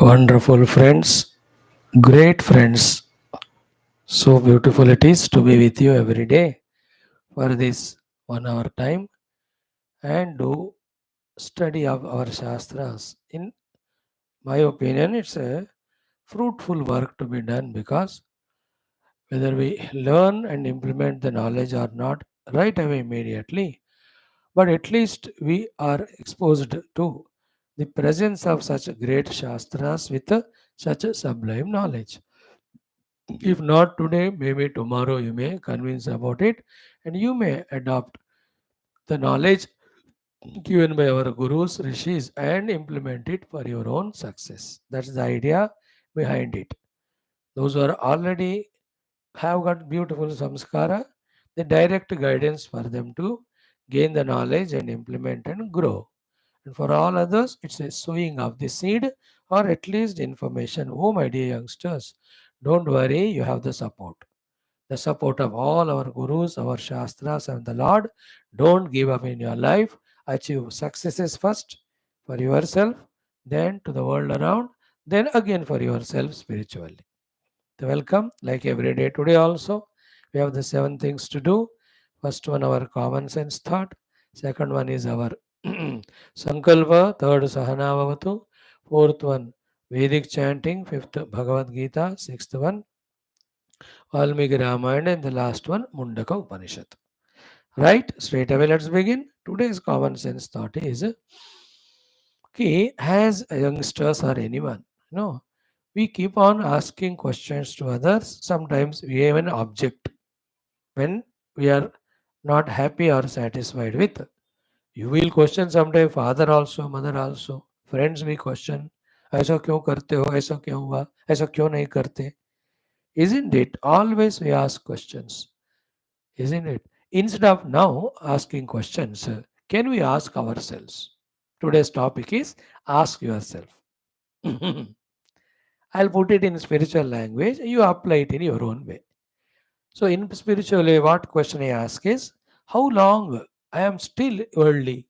Wonderful friends, great friends. So beautiful it is to be with you every day for this 1 hour time and do study of our Shastras. In my opinion, it's a fruitful work to be done because whether we learn and implement the knowledge or not right away immediately, but at least we are exposed to the presence of such great Shastras with such a sublime knowledge. If not today, maybe tomorrow you may convince about it and you may adopt the knowledge given by our gurus, rishis, and implement it for your own success. That's the idea behind it. Those who are already have got beautiful samskara, the direct guidance for them to gain the knowledge and implement and grow. And for all others, it's a sowing of the seed or at least information. Oh, my dear youngsters, don't worry, you have the support of all our gurus, our shastras, and the Lord. Don't give up in your life. Achieve successes first for yourself, then to the world around, then again for yourself spiritually. So welcome, like every day today also. We have the 7 things to do. First one, our common sense thought. Second one is our Sankalpa. Third, Sahanavavatu. Fourth one, Vedic chanting. Fifth, Bhagavad Gita. Sixth one, Valmiki Ramayana, and the last one, Mundaka Upanishad. Right? Straight away, let's begin. Today's common sense thought is okay, as youngsters or anyone, we keep on asking questions to others. Sometimes we even object when we are not happy or satisfied with. You will question sometimes father also, mother also, friends we question. ऐसा क्यों करते हो ऐसा क्यों हुआ ऐसा क्यों नहीं करते isn't it always we ask questions, isn't it? Instead of now asking questions, can we ask ourselves? Today's topic is ask yourself. I'll put it in spiritual language, you apply it in your own way. So, in spiritual way, what question I ask is how long I am still worldly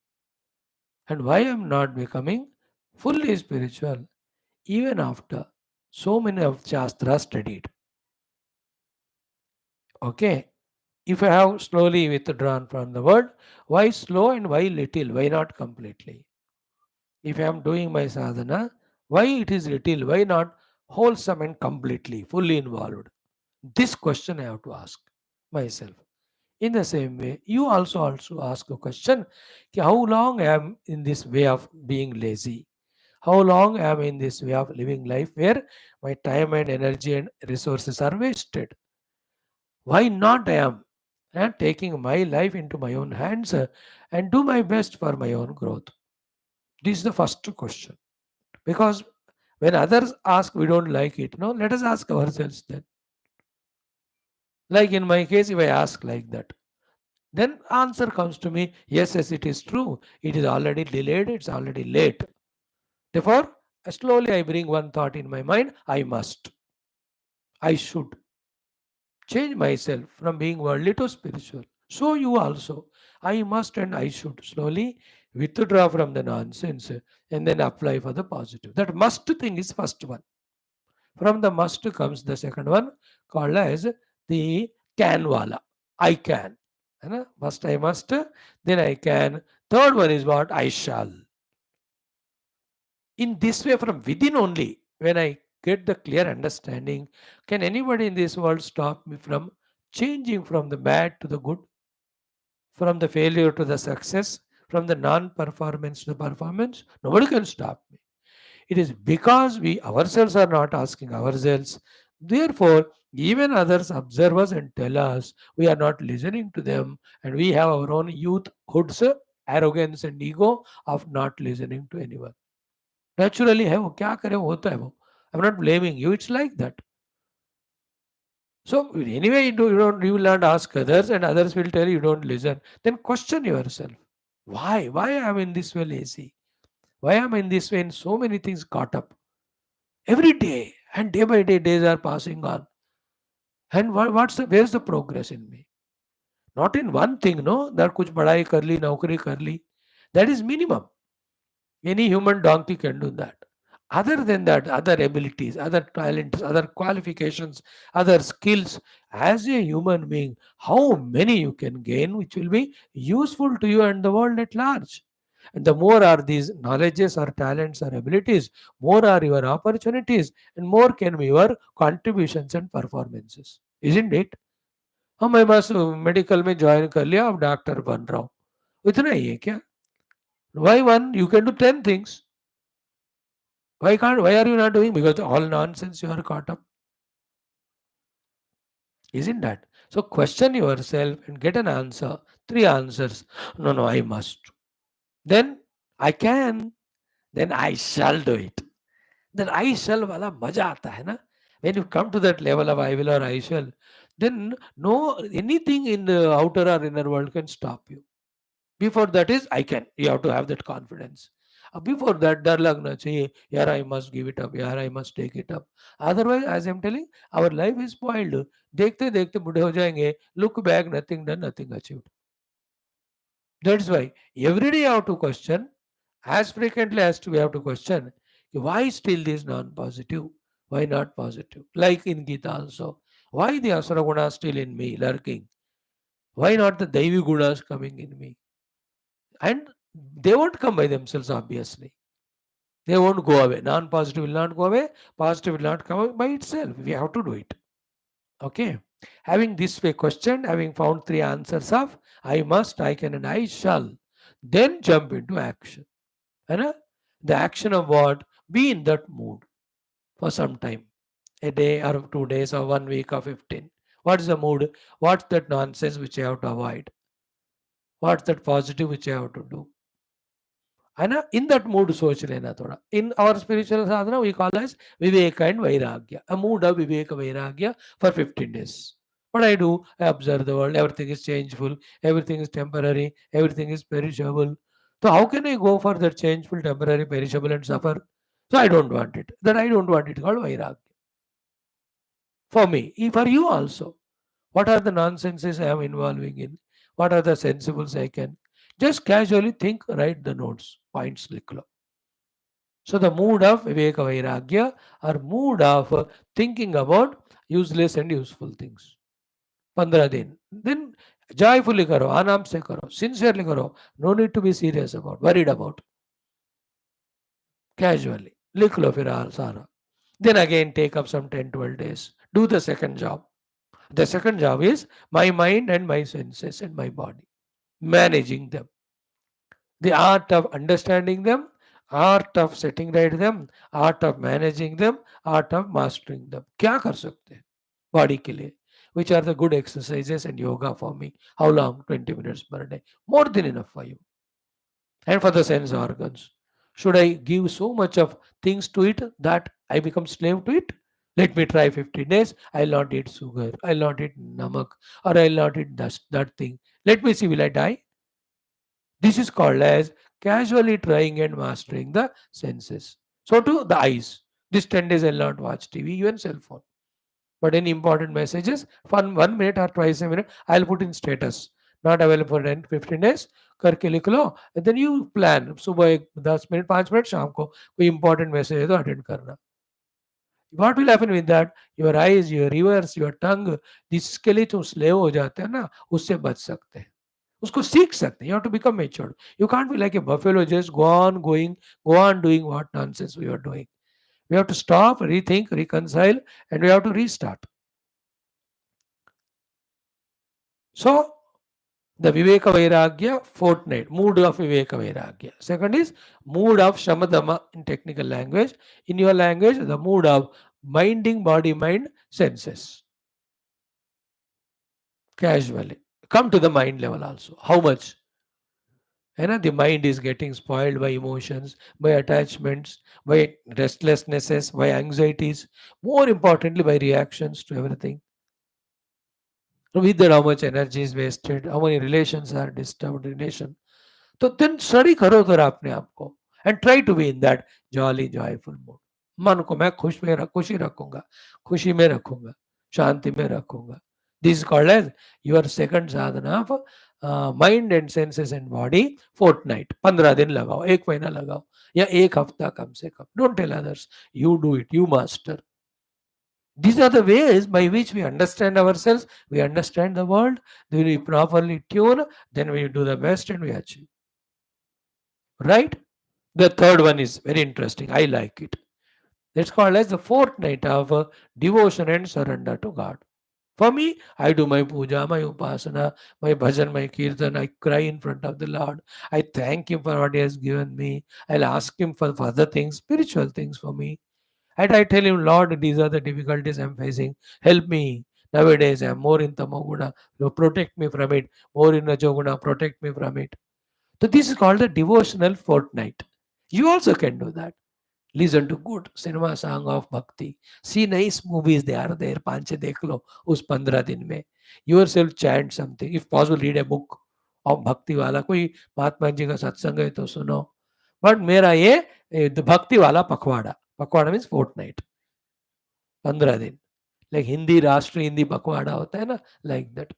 and why I am not becoming fully spiritual even after so many of Shastras studied. Okay, if I have slowly withdrawn from the world, why slow and why little? Why not completely? If I am doing my sadhana, why it is little? Why not wholesome and completely, fully involved? This question I have to ask myself. In the same way, you also ask a question: कि how long I am in this way of being lazy? How long I am in this way of living life where my time and energy and resources are wasted? Why not I am taking my life into my own hands and do my best for my own growth? This is the first question. Because when others ask, we don't like it. No, let us ask ourselves then. Like in my case, if I ask like that, then answer comes to me, yes, yes, it is true. It is already delayed, it's already late. Therefore, slowly I bring one thought in my mind, I must, I should change myself from being worldly to spiritual. So you also, I must and I should slowly withdraw from the nonsense and then apply for the positive. That must thing is first one. From the must comes the second one called as the can wala. I can. First I must, then I can. Third one is what? I shall. In this way, from within only, when I get the clear understanding, can anybody in this world stop me from changing from the bad to the good, from the failure to the success, from the non performance to the performance? Nobody can stop me. It is because we ourselves are not asking ourselves. Therefore, even others observe us and tell us we are not listening to them, and we have our own youthhood's arrogance and ego of not listening to anyone. Naturally है वो क्या करे होता है वो. I'm not blaming you. It's like that. So anyway, you will not ask others, and others will tell you don't listen. Then question yourself. Why? Why am I in this way lazy? Why am I in this way in so many things caught up? Every day and day by day, days are passing on. And where's the progress in me? Not in one thing, no. That कुछ पढ़ाई कर ली, नौकरी कर ली. That is minimum. Any human donkey can do that. Other than that, other abilities, other talents, other qualifications, other skills, as a human being, how many you can gain which will be useful to you and the world at large. And the more are these knowledges or talents or abilities, more are your opportunities, and more can be your contributions and performances. Isn't it? हम मैं बस medical में join कर लिया, अब doctor बन रहा हूँ, इतना ही है क्या? Why one? You can do 10 things. Why can't? Why are you not doing? Because all nonsense you are caught up. Isn't that? So question yourself and get an answer. Three answers. No, no, I must. Then I can. Then I shall do it. Then I shall वाला मजा आता है ना? When you come to that level of I will or I shall, then no anything in the outer or inner world can stop you. Before that is I can. You have to have that confidence. Before that डर लगना चाहिए यार I must give it up, यार I must take it up. Otherwise, as I'm telling, our life is spoiled. देखते देखते बूढ़े हो जाएंगे. Look back, nothing done, nothing achieved. That's why every day you have to question, as frequently as we have to question, why still this non-positive? Why not positive? Like in Geetha also. Why the Asura Gunas still in me, lurking? Why not the Daivi Gunas coming in me? And they won't come by themselves, obviously. They won't go away. Non-positive will not go away. Positive will not come by itself. We have to do it. Okay. Having this way questioned, having found three answers of I must, I can, and I shall, then jump into action. And the action of what? Be in that mood for some time. A day or 2 days or 1 week or 15. What is the mood? What's that nonsense which I have to avoid? What's that positive which I have to do? है ना? In that mood सोच लेना थोड़ा. In our spiritual sadhana we call as viveka and vairagya. A mood of viveka vairagya for 15 days. What I do? I observe the world. Everything is changeful. Everything is temporary. Everything is perishable. So how can I go for that changeful, temporary, perishable and suffer? So I don't want it. That I don't want it called vairagya. For me, for you also. What are the nonsenses I am involving in? What are the sensibles I can? Just casually think, write the notes, points लिख So the mood of Viveka Vairagya or mood of thinking about useless and useful things. 15 दिन. Then joyfully करो, आराम से करो, sincerely करो. No need to be serious about, worried about. Casually. लिख लो फिर सारा. Then again take up some 10-12 days. Do the second job. The second job is my mind and my senses and my body. Managing them. The art of understanding them, art of setting right them, art of managing them, art of mastering them. क्या कर सकते हैं body के लिए? Which are the good exercises and yoga for me? How long? 20 minutes per day. More than enough for you. And for the sense organs. Should I give so much of things to it that I become slave to it? Let me try 50 days. I'll not eat sugar. I'll not eat namak. Or I'll not eat that thing. Let me see, will I die? This is called as casually trying and mastering the senses. So to the eyes. This 10 days I'll not watch TV, even cell phone. But any important messages, for 1 minute or twice a minute, I'll put in status. Not available for 10, 15 days. करके लिख लो. And then you plan. सुबह 10 minute 5 minute शाम को कोई important message है तो attend करना. What will happen with that? Your eyes, your ears, your tongue, जिसके लिए तुम slave हो जाते हैं ना, उससे बच सकते हैं. उसको सीख सकते हैं. You have to become matured. You can't be like a buffalo, just go on doing what nonsense we are doing. We have to stop, rethink, reconcile, and we have to restart. So, the Viveka Vairagya fortnight, mood of Viveka Vairagya. Second is mood of Shamadama in technical language. In your language, the mood of minding body, mind, senses. Casually. Come to the mind level also. How much? The mind is getting spoiled by emotions, by attachments, by restlessnesses, by anxieties, more importantly by reactions to everything. With that, how much energy is wasted, how many relations are disturbed, relation. So then study करो जरा अपने आप को and try to be in that jolly, joyful mood. मन को मैं खुशी रखूंगा, खुशी में रखूंगा, शांति में रखूंगा. This is called as your second sadhana of mind and senses and body fortnight, 15 दिन लगाओ, 1 महीना लगाओ, या 1 हफ्ता कम से कम. Don't tell others, you do it, you master. These are the ways by which we understand ourselves, we understand the world, then we properly tune, then we do the best and we achieve. Right? The third one is very interesting. I like it. It's called as the fortnight of devotion and surrender to God. For me, I do my puja, my upasana, my bhajan, my kirtan. I cry in front of the Lord. I thank Him for what He has given me. I'll ask Him for other things, spiritual things for me. And I tell Him, Lord, these are the difficulties I'm facing. Help me. Nowadays, I'm more in Tamoguna. Protect me from it. More in Rajoguna. Protect me from it. So this is called the devotional fortnight. You also can do that. Listen to good cinema song of bhakti. See nice movies, they are there. पांच छह देख लो उस 15 दिन में. Yourself chant something. If possible, read a book of भक्ति वाला. कोई महात्मा जी का सत्संग है तो सुनो. बट मेरा ये भक्ति वाला पखवाड़ा. पखवाड़ा मीन्स फोर्टनाइट, 15 दिन. लाइक हिंदी राष्ट्रीय हिंदी पखवाड़ा होता है ना, like that.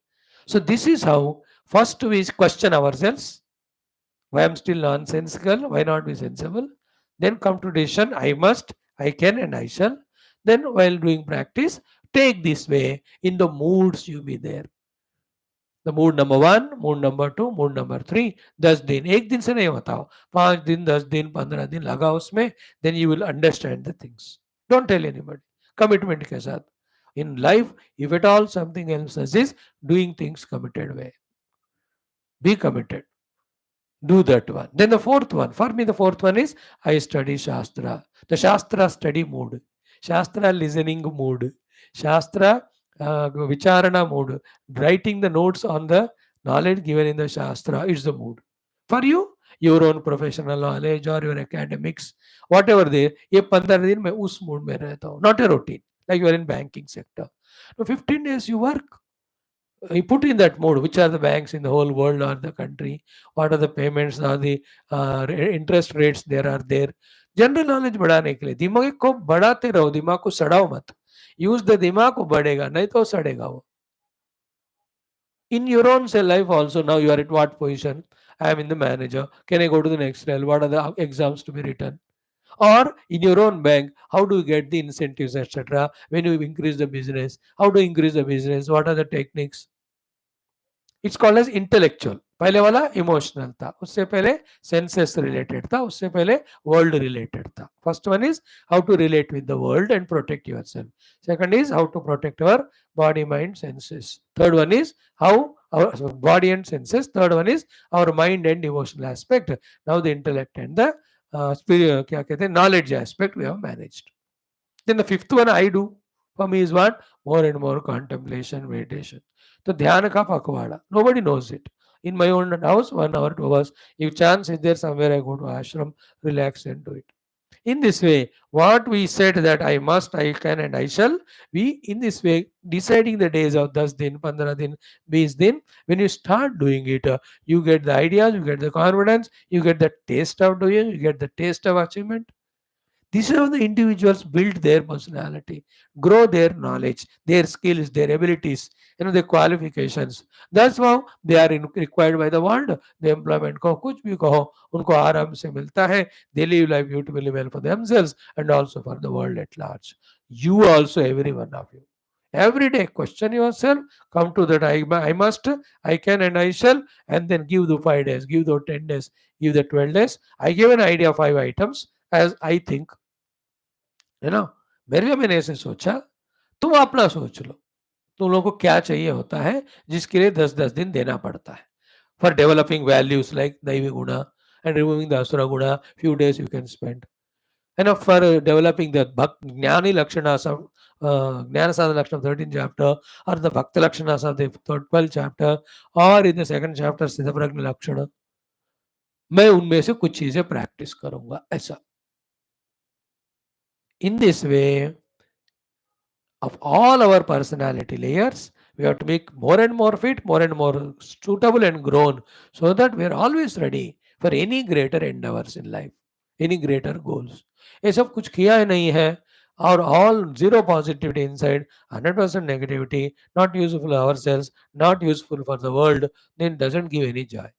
So this is how first we question our selves. Why I'm still nonsensical? Why not be sensible? Then come to decision. I must, I can, and I shall. Then while doing practice, take this way in the moods you be there. The mood number 1, mood number 2, mood number 3. 10 दिन, एक दिन से नहीं बताओ, 5 दिन, 10 दिन, 15 दिन लगाओ उसमें. Then you will understand the things. Don't tell anybody. Commitment के साथ. In life, if at all something else is doing things committed way. Be committed. Do that one. Then the fourth one, for me, the fourth one is I study Shastra. The Shastra study mood, Shastra listening mood, Shastra Vicharana mood, writing the notes on the knowledge given in the Shastra is the mood. For you, your own professional knowledge or your academics, whatever there, ये 15 दिन मैं उस mood में रहता हूँ. Not a routine, like you are in banking sector. So 15 days you work. You put in that mode, which are the banks in the whole world or the country, what are the payments or the interest rates there are there. General knowledge बढ़ाने के लिए दिमाग को बढ़ाते रहो, दिमाग को सड़ाओ मत. यूज द दिमाग को बढ़ेगा, नहीं तो सड़ेगा वो. In your own cell life also, now you are at what position? I am in the manager. Can I go to the next level? What are the exams to be written? Or in your own bank, how do you get the incentives, etc.? When you increase the business, how to increase the business? What are the techniques? It's called as intellectual. पहले वाला emotional था, उससे पहले senses related था, उससे पहले world related था. First one is how to relate with the world and protect yourself. Second is how to protect your body mind senses. Third one is how our body and senses. Third one is our mind and emotional aspect. Now the intellect and the spirit, क्या कहते हैं, knowledge aspect we have managed. Then the fifth one I do for me is what? More and more contemplation, meditation. तो ध्यान का पखवाड़ा. Nobody knows it. In my own house, 1 hour, 2 hours. If chance is there somewhere, I go to ashram, relax and do it. In this way, what we said that I must, I can, and I shall, we in this way deciding the days of 10 din, 15 din, 20 din. When you start doing it, you get the ideas, you get the confidence, you get the taste of doing, you get the taste of achievement. These are how the individuals build their personality, grow their knowledge, their skills, their abilities, their qualifications. That's how they are required by the world. The employment को कुछ भी कहो, उनको आराम से मिलता है. They live life beautifully well for themselves and also for the world at large. You also, every one of you. Every day question yourself, come to that I must, I can, and I shall, and then give the 5 days, give the 10 days, give the 12 days. I give an idea of 5 items as I think. है ना. मेरे लिए मैंने ऐसे सोचा, तुम अपना सोच लो तुम लोगों को क्या चाहिए होता है जिसके लिए 10-10 दिन देना पड़ता है. फॉर डेवलपिंग वैल्यूज लाइक दैवी गुणा एंड रिमूविंग द असुर गुणा, few days you can spend. For developing the Jnani Lakshanas of Jnana Sadhana Lakshana 13th chapter, or the Bhakti Lakshanas of the 12th chapter, or in the 2nd chapter Siddhaprajna Lakshana, मैं उनमें से कुछ चीजें practice करूंगा ऐसा. In this way, of all our personality layers, we have to make more and more fit, more and more suitable and grown, so that we are always ready for any greater endeavors in life, any greater goals. ये सब कुछ किया ही नहीं है, or all zero positivity inside, 100% negativity, not useful for ourselves, not useful for the world, then doesn't give any joy.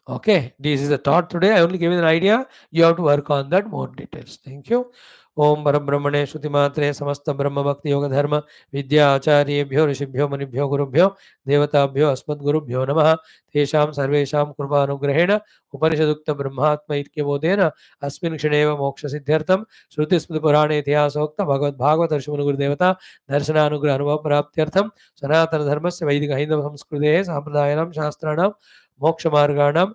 Okay, this is a thought today. I only gave you an idea. You have to work on that more details. Thank you. ओम परब्रह्मणे श्रुतिमात्रे समस्त ब्रह्म भक्ति योग धर्म विद्या आचार्येभ्यो ऋषिभ्यो मुनिभ्यो गुरुभ्यो देवताभ्यो अस्मद्गुरुभ्यो नमः तेषां सर्वेषां कृपानुग्रहेण उपनिषदुक्त ब्रह्मात्म इत्यबोधेन अस्मिन् क्षणेव मोक्षसिद्ध्यर्थं श्रुतिस्मृतिपुराणे इतिहासोक्त भगवद्भागवतर्षिमुनिगुरुदेवता दर्शनानुग्रह अनुभव प्राप्त्यर्थं सनातनधर्मस्य वैदिक हैन्दव संस्कृतेः साम्प्रदायानां शास्त्राणां मोक्षमार्गाणां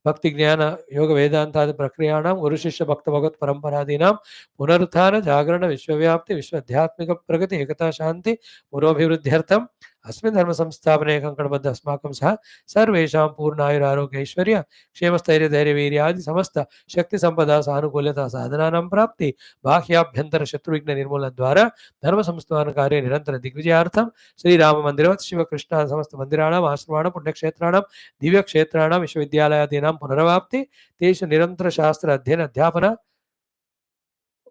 भक्ति ज्ञान योग वेदांतादि प्रक्रियाणां गुरु शिष्य भक्त भगवत परंपरादीनां पुनरुत्थान जागरण विश्वव्याप्ति विश्वध्यात्मिक प्रगति एकता शांति पुरोभिवृद्ध्यर्थम अस्मिन् धर्म संस्थापने कंकणबद्ध अस्माकं सह सर्वेषां पूर्णायुरारोग्य ऐश्वर्य क्षेम स्थैर्य धैर्य वीर्यादि समस्त शक्ति संपदा सानुकूल्यता साधनानां प्राप्ति बाह्याभ्यंतर शत्रुविघ्न निर्मूलन द्वारा धर्म संस्थापन कार्य निरंतर दिग्विजयार्थम श्री राम मंदिरवत् शिव कृष्ण समस्त मंदिराणाम् आश्रमाणां पुण्यक्षेत्राणां दिव्य क्षेत्राणां विश्वविद्यालयादीनां पुनरवाप्ति तेषु निरंतर शास्त्र अध्ययन अध्यापन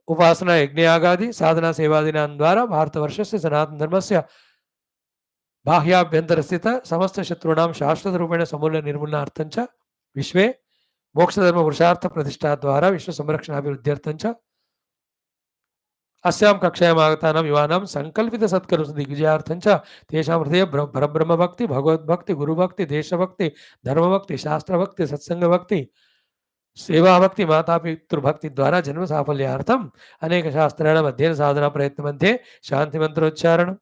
उपासना यज्ञयागादि साधना सेवादीनां द्वारा भारतवर्षस्य सनातन धर्मस्य बाह्याभ्यंतर स्थित समस्त शत्रूणां शाश्वत रूपेण समूल्य निर्मूलनार्थं च विश्वे मोक्षधर्म पुरुषार्थ प्रतिष्ठा द्वारा विश्व संरक्षणाभिवृद्ध्यर्थं च अस्यां कक्षायाम् आगतानां युवानां संकल्पित सत्कर्म दिग्विजयार्थं च तेषां हृदये परब्रह्म भक्ति भगवद्भक्ति गुरुभक्ति देशभक्ति धर्मभक्ति शास्त्रभक्ति सत्संगभक्ति सेवाभक्ति माता पितृभक्ति द्वारा जन्म साफल्यार्थम अनेक शास्त्राणाम् अध्ययन साधना प्रयत्न मध्ये शांति मंत्रोच्चारण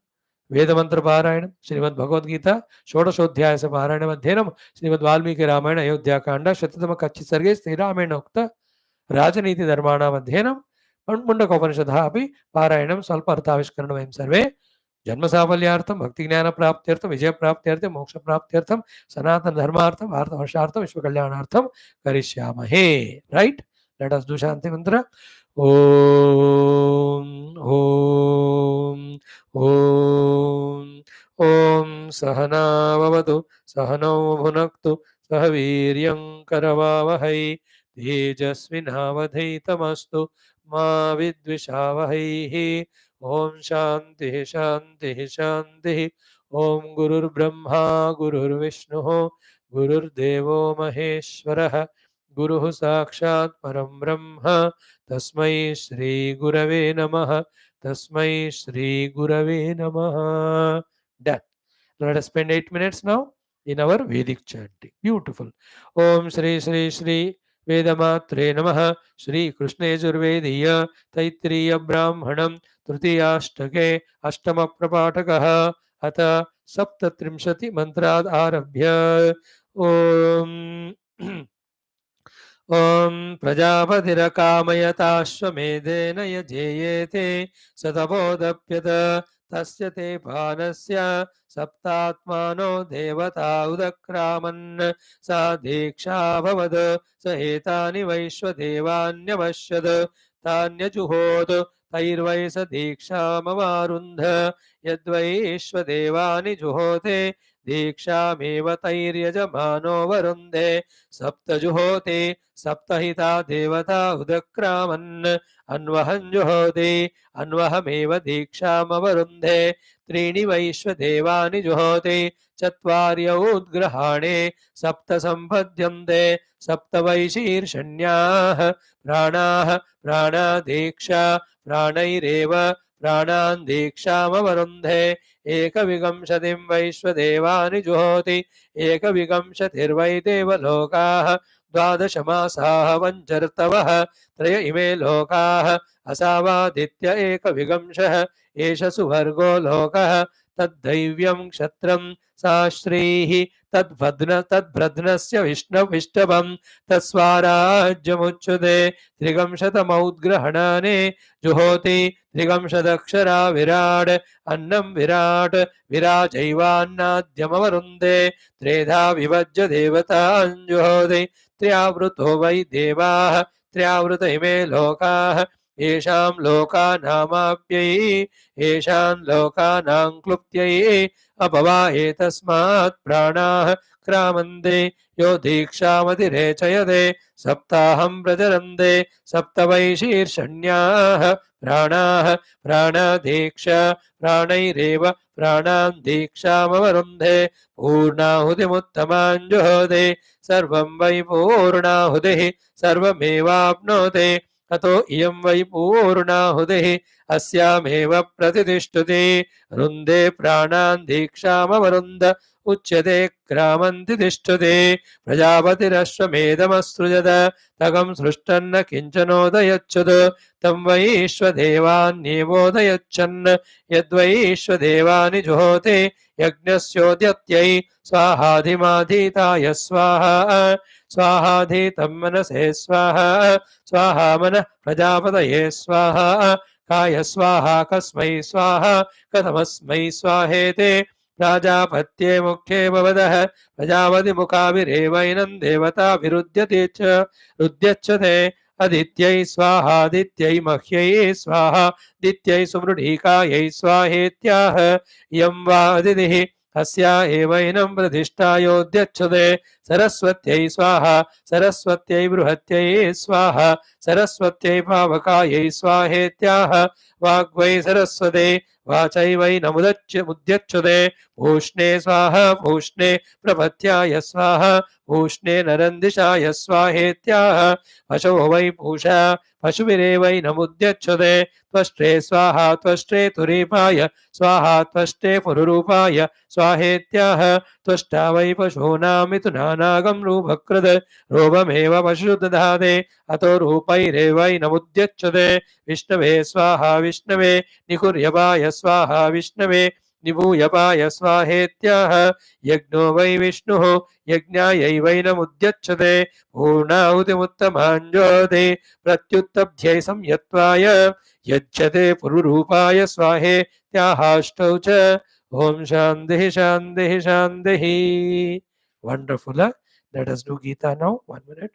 वेद मंत्र पारायण श्रीमद् भगवद गीता षोडशोध्याय से पारायण अध्ययनम श्रीमद् वाल्मीकि रामायण अयोध्या कांड शततम कच्छि सर्गे श्रीरामेण उक्त राजनीति धर्माणाम् अध्ययनम मुंडकोपनिषदः अपि पारायणं स्वल्प अर्थाविष्करणं वयं सर्वे जन्म साफल्यार्थम भक्ति ज्ञान प्राप्त्यर्थम विजय प्राप्त्यर्थम मोक्ष प्राप्त्यर्थम सनातन धर्मार्थम भारतवर्षार्थम विश्व कल्याणार्थम करिष्यामहे. राइट, लेट अस डू शांति मंत्र. ओम ओम ओम ओम सहना भवतु सहनौ भुनक्तु सह वीर्यं करवावहै तेजस्विनावधीतमस्तु मा विद्विषावहैः. ओम शांति शांति शांति. ओम गुरुर्ब्रह्मा गुरुर्विष्णुः गुरुर्देवो महेश्वरः गुरुः साक्षात् परं ब्रह्म तस्मै श्री गुरवे नमः तस्मै श्री गुरवे नमः. Done. Let us spend 8 minutes now in our Vedic chanting. Beautiful. Om Shri Shri Shri वेदमात्रे नमः. श्री कृष्ण यजुर्वेदीय तैत्तिरीय ब्राह्मणं तृतीयाष्टके अष्टम प्रपाठकः अथ सप्तत्रिंशति मंत्राद् आरभ्य. ओम ओम प्रजापतिरकामयताश्वमेधेन यजेयेते सतपोदप्यत तस्य ते पानस्य सप्तात्मानो देवता उदक्रामन् सा दीक्षा भवद स एतानि वैश्वदेवान्यवश्यद तान्यजुहोत् तैर्वै स दीक्षामवारुन्ध यद्वैश्वदेवानि जुहोते दीक्षामेव तैर्यजमानो वरुन्धे सप्तजुहोति सप्तहिता देवता उदक्रामन् अन्वहं जुहोति अन्वहमेव दीक्षामवरुन्धे त्रीणि वैश्वदेवानि जुहोति चत्वार्य उद्ग्रहाणे सप्त सम्पद्यन्ते सप्त वैशीर्षण्याः प्राणाः प्राणादीक्षा प्राणैरेव प्राणान् दीक्षामवरुन्धे एकविंशतिं वैश्वदेवानि जुहोति एकविंशतिर्वै देवलोकाः द्वादश मासाः वञ्चर्तवः त्रय इमे लोकाः असावादित्य एकविंशः एष सुवर्गो लोकः तद्दैव्यं क्षत्रं साश्रीः तद्भ्रद्नस्य विष्णवं तत्स्वाराज्यमुच्यते त्रिगंशतमौद्ग्रहणानि जुहोति त्रिगंशदक्षरा विराट् अन्नं विराट् विराजैवान्नाद्यमवरुन्धे त्रेधा विभज्य देवतान् जुहोति त्र्यावृतो वै देवाः त्र्यावृत इमे लोकाः येषां लोकानामाप्यै येषां लोकानां क्लुप्त्यै अपवा एतस्मात् प्राणाः क्रामन्ते यो दीक्षामतिरेचयते सप्ताहं प्रचरन्ते सप्त वै शीर्षण्याः प्राणाः प्राणादीक्षा प्राणैरेव प्राणान् दीक्षामवरुन्धे पूर्णाहुतिमुत्तमां जुहोति सर्वं वै पूर्णाहुतिः सर्वमेवाप्नोति अतो इयं वै पूर्णाहुतिः अस्यामेव प्रतिष्ठति रुन्धे प्राणान् दीक्षामवरुन्ध उच्यते क्रामन्ति तिष्ठति प्रजापतिरश्वमेधमसृजत तगं सृष्टन्न किञ्चनोदयच्छुत् तं वैश्वदेवान्येवोदयच्छन् यद्वैश्वदेवानि जुहोति यज्ञस्योद्यत्यै स्वाहाधिमाधीताय स्वाहा स्वाहाधीतं मनसे स्वाहा स्वाहा मनः प्रजापतये स्वाहा काय स्वाहा कस्मै स्वाहा कथमस्मै स्वाहेते प्राजापत्ये मुख्ये भवदः प्रजापतिमुखाभिरेवैनं देवताभिरुद्यते च रुद्यच्छते अदित्यै स्वाहादित्यै मह्यै स्वाहा दित्यै सुमृढीकायै स्वाहेत्याह इयं वा अदितिः अस्या एवैनं प्रतिष्ठायोद्यच्छते सरस्वत्यै स्वाहा सरस्वत्यै बृहत्यै स्वाहा सरस्वत्यै पावकायै स्वाहेत्याह वाग्वै सरस्वते वाचैवै मुद्यच्छते पूष्णे स्वाहा पूष्णे प्रपत्याय स्वाहा पूष्णे नरन्दिशाय स्वाहेत्याह पशो वै पूषा पशुभिरेवै नमुद्यच्छते त्वष्ट्रे स्वाहा त्वष्ट्रे तुरीपाय स्वाहा त्वष्ट्रे पुरुरूपाय स्वाहेत्याह त्वष्टा वै पशूनां मिथुनानागं रूपकृत् रूपमेव पशु दधाते अतो रूपैरेवैनमुद्यच्छते विष्णवे स्वाहा विष्णवे निकुर्यपाय स्वाहा विष्णवे निभूयपाय स्वाहेत्याह यज्ञो वै विष्णुः यज्ञायैवैनमुद्यच्छते पूर्णाहुतिमुत्तमाञ्जोति प्रत्युत्तभ्यै संयत्वाय यज्जते पुरुरूपाय स्वाहेत्याहाष्टौ च ओम शांति शांति शांति wonderful let us do Geetha now 1 minute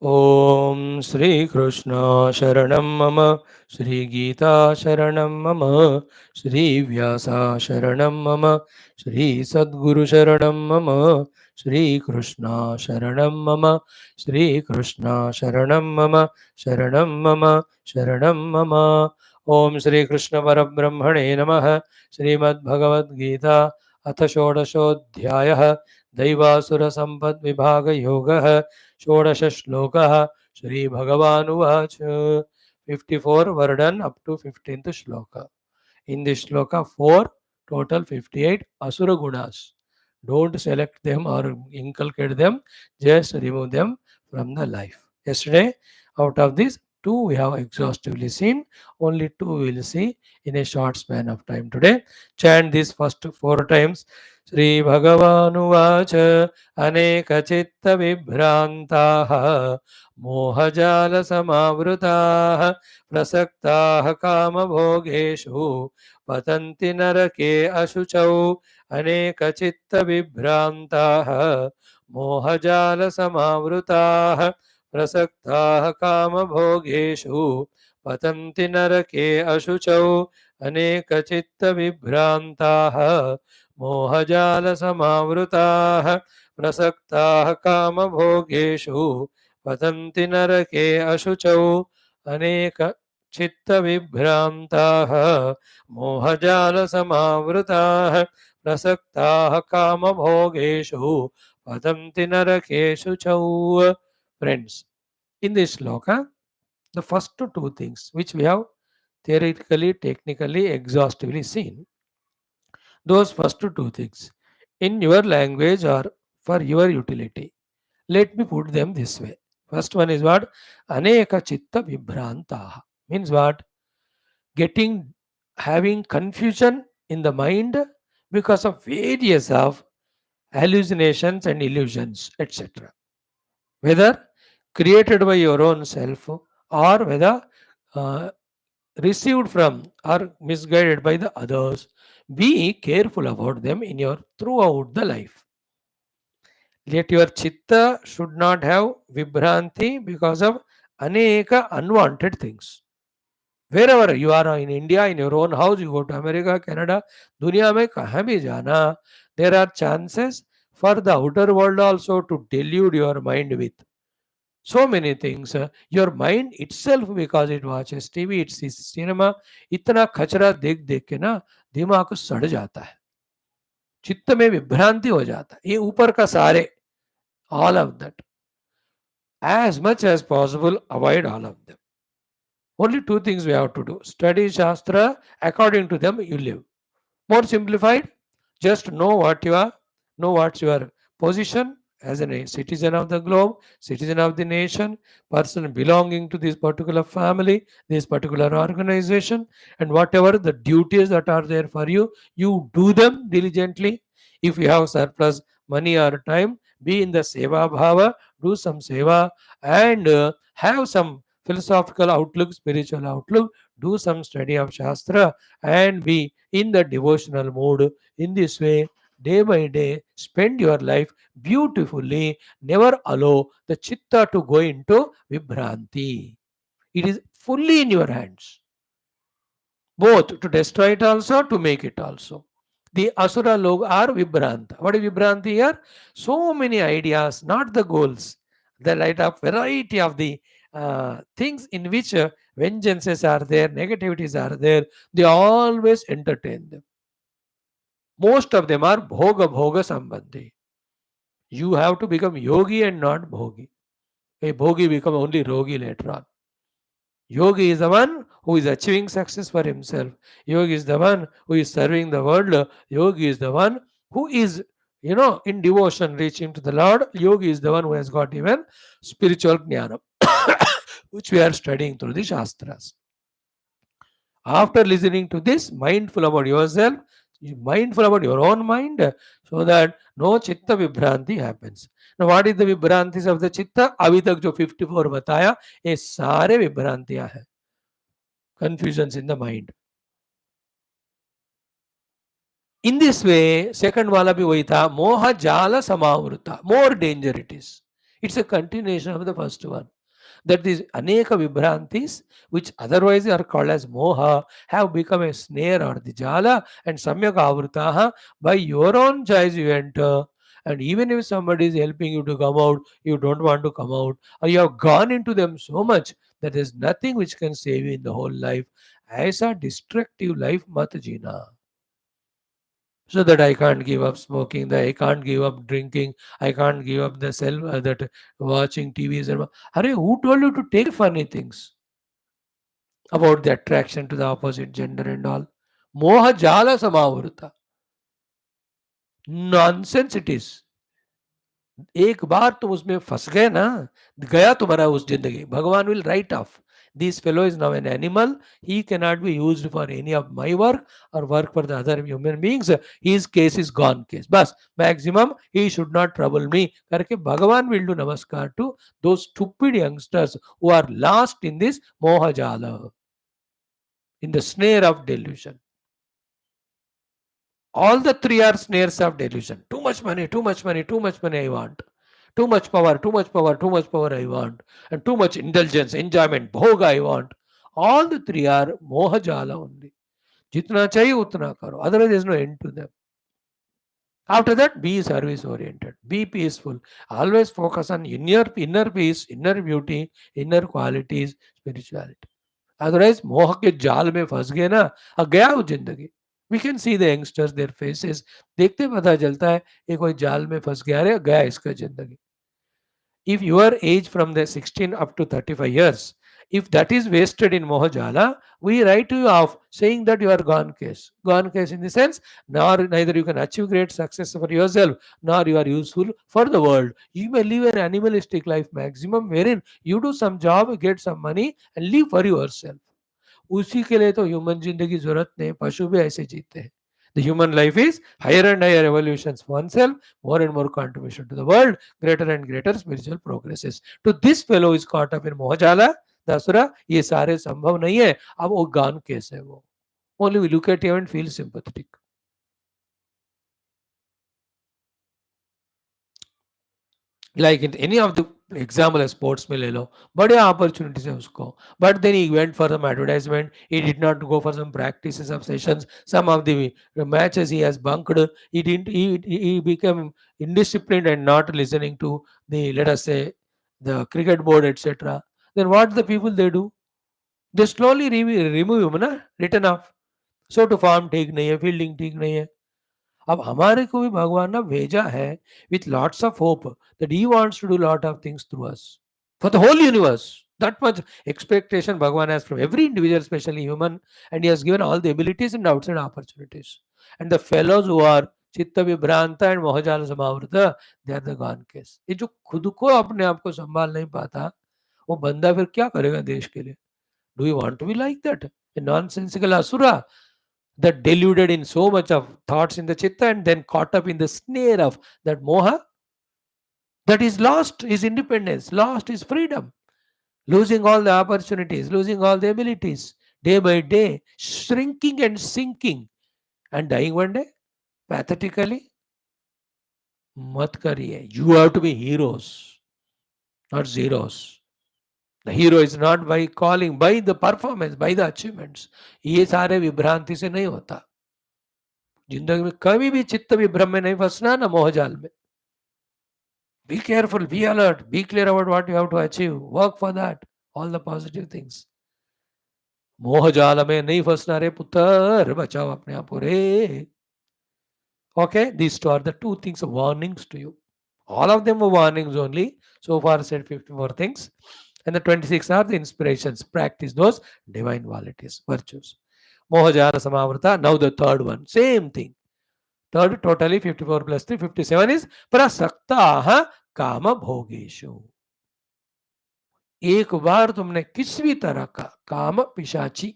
ओम Sri Krishna Sharanam Mama, Sri Geetha Sharanam Mama, Sri Vyasa Sharanam Mama, Sri Sadguru Sharanam Mama, Sri Krishna Sharanam Mama, Sri Krishna Sharanam Mama, Sharanam Mama, Sharanam Mama. Om Sri Krishna Parabrahmane Namaha. Srimad Bhagavad Gita अथ षोडशोऽध्यायः दैवासुरसम्पद्विभागयोगः षोडश श्लोकः श्रीभगवानुवाच 54 were done up to 15th shloka. In this shloka 4, total 58 Asura Gunas. Don't select them or inculcate them, just remove them from the life. Yesterday, out of these, 2 we have exhaustively seen, only 2 we will see in a short span of time today. Chant these first 4 times. Sri Bhagavanuvacha Aneka Chitta Vibhrantaha Mohajala Samavrutaha Prasaktaha Kama Bhogeshu पतन्ति नरके अशुचौ अनेकचित्तविभ्रान्ताः मोहजालसमावृताः प्रसक्ताः कामभोगेषु पतन्ति नरके अशुचौ अनेकचित्तविभ्रान्ताः मोहजालसमावृताः प्रसक्ताः कामभोगेषु पतन्ति नरके अशुचौ अनेकचित्तविभ्रान्ताः मोहजालसमावृताः प्रसक्ताः कामभोगेषु पतन्ति नरकेषु चौ. Friends, in this shloka, the first 2 things which we have theoretically, technically, exhaustively seen, those first 2 things in your language or for your utility. Let me put them this way. First one is what? Aneka chitta vibhrantaha. Means what? Having confusion in the mind because of various of hallucinations and illusions, etc. Whether created by your own self or whether uh, received from or misguided by the others. Be careful about them in your throughout the life. Let your chitta should not have vibhranti because of aneka unwanted things. Wherever you are in India, in your own house, you go to America, Canada, दुनिया में कहाँ भी जाना, there are chances for the outer world also to delude your mind with so many things. Your mind itself, because it watches TV, it sees cinema, इतना खचरा देख देख के ना दिमाग सड़ जाता है, चित्त में विभ्रांति हो जाता है. ये ऊपर का सारे, all of that, as much as possible avoid all of them. Only 2 things we have to do: study Shastra, according to them you live. More simplified, just know what you are, know what's your position as a citizen of the globe, citizen of the nation, person belonging to this particular family, this particular organization, and whatever the duties that are there for you, you do them diligently. If you have surplus money or time, be in the seva bhava, do some seva, and have some philosophical outlook, spiritual outlook, do some study of Shastra, and be in the devotional mood. In this way, day by day, spend your life beautifully. Never allow the chitta to go into vibhranti. It is fully in your hands, both to destroy it also, to make it also. The asura log are vibhranta. What is vibhranti here? So many ideas, not the goals. The light of variety of the things in which vengeances are there, negativities are there. They always entertain them. Most of them are bhoga bhoga sambandhi. You have to become yogi and not bhogi. A bhogi become only rogi later on. Yogi is the one who is achieving success for himself. Yogi is the one who is serving the world. Yogi is the one who is, in devotion reaching to the Lord. Yogi is the one who has got even spiritual jnana, which we are studying through the Shastras. After listening to this, mindful about yourself, mindful about your own mind, so that no chitta vibhranti happens. Now, what is the vibhrantis of the chitta? अभी तक जो 54 बताया, ये सारे विभ्रांतियां हैं, confusions in the mind. In this way, second वाला भी वही था, मोह जाल समावृता. More danger it is. It's a continuation of the first one. that these aneka vibrantis, which otherwise are called as moha, have become a snare or the jala, and samyak avritaha, by your own choice you enter. And even if somebody is helping you to come out, you don't want to come out, or you have gone into them so much that there is nothing which can save you in the whole life. Aisa destructive life mat jina. So that I can't give up smoking, that I can't give up drinking, I can't give up the self that watching TVs and Hare, who told you to take funny things about the attraction to the opposite gender and all? Moha jala samavruta. Nonsense it is. एक बार तुम उसमें फंस गए ना, गया तुम्हारा उस जिंदगी. भगवान will write off. This fellow is now an animal. He cannot be used for any of my work or work for the other human beings. His case is gone case. बस maximum he should not trouble me. करके भगवान will do namaskar to those stupid youngsters who are lost in this moha in the snare of delusion. All the three are snares of delusion. Too much money, too much money, too much money I want. Too much power, too much power, too much power I want. And too much indulgence, enjoyment, bhoga I want. All the three are mohajala only. Jitna chahiye utna karo. Otherwise there is no end to them. After that, be service oriented. Be peaceful. Always focus on inner peace, inner beauty, inner qualities, spirituality. Otherwise मोह के जाल में फंस गए ना, अब गया वो जिंदगी. We can see the youngsters their faces, देखते पता चलता है ये कोई जाल में फंस गया, अरे गया इसका जिंदगी. If your age from the 16 up to 35 years, if that is wasted in Mohajala, we write you off saying that you are gone case. Gone case in the sense, neither you can achieve great success for yourself, nor you are useful for the world. You may live an animalistic life maximum wherein you do some job, get some money and live for yourself. उसी के लिए तो human जिंदगी जरूरत नहीं, पशु भी ऐसे जीते हैं. The human life is higher and higher evolutions for oneself, more and more contribution to the world, greater and greater spiritual progresses. To this fellow is caught up in Mohajala, the Asura, ये सारे संभव नहीं है. अब वो गान case है वो. Only we look at him and feel sympathetic. Like in any of the example है स्पोर्ट्स में ले लो, बड़े अपॉर्चुनिटीज है उसको, but then he went for some advertisement, he did not go for some practices of sessions, some of the matches he has bunked, he didn't he became indisciplined and not listening to the, let us say, the cricket board etc. Then what the people they do, they slowly remove him ना, written off. So to form ठीक नहीं है, fielding ठीक नहीं है. अब हमारे को भी भगवान ने भेजा है with lots of hope that he wants to do lot of things through us for the whole universe. That much expectation Bhagwan has from every individual, especially human, and he has given all the abilities and outside opportunities. And the fellows who are चित्त विभ्रांता and मोहजाल समावृत, they are the gone case. ये जो खुद को अपने आप को संभाल नहीं पाता, वो बंदा फिर क्या करेगा देश के लिए? Do you want to be like that, a nonsensical asura that deluded in so much of thoughts in the chitta and then caught up in the snare of that moha, that is lost his independence, lost his freedom, losing all the opportunities, losing all the abilities, day by day, shrinking and sinking and dying one day pathetically. Mat kariye. You have to be heroes, not zeros. The hero is not by calling, by the performance, by the achievements. ये सारे विभ्रांति से नहीं होता. जिंदगी में कभी भी चित्त विभ्रम में नहीं फंसना, ना मोहजाल में. Be careful, be alert, be clear about what you have to achieve, work for that, all the positive things. मोहजाल में नहीं फंसना रे पुत्र, बचाओ अपने आप को रे. Okay, these two are the two things, warnings to you. All of them were warnings only. So far said 54 things. And the 26 are the inspirations. Practice those divine qualities, virtues. Mohajala Samavrata. Now the third one. Same thing. Third, totally 54 plus 3, 57 is prasaktaha kama bhogeshu. एक बार तुमने किसी भी तरह का काम पिशाची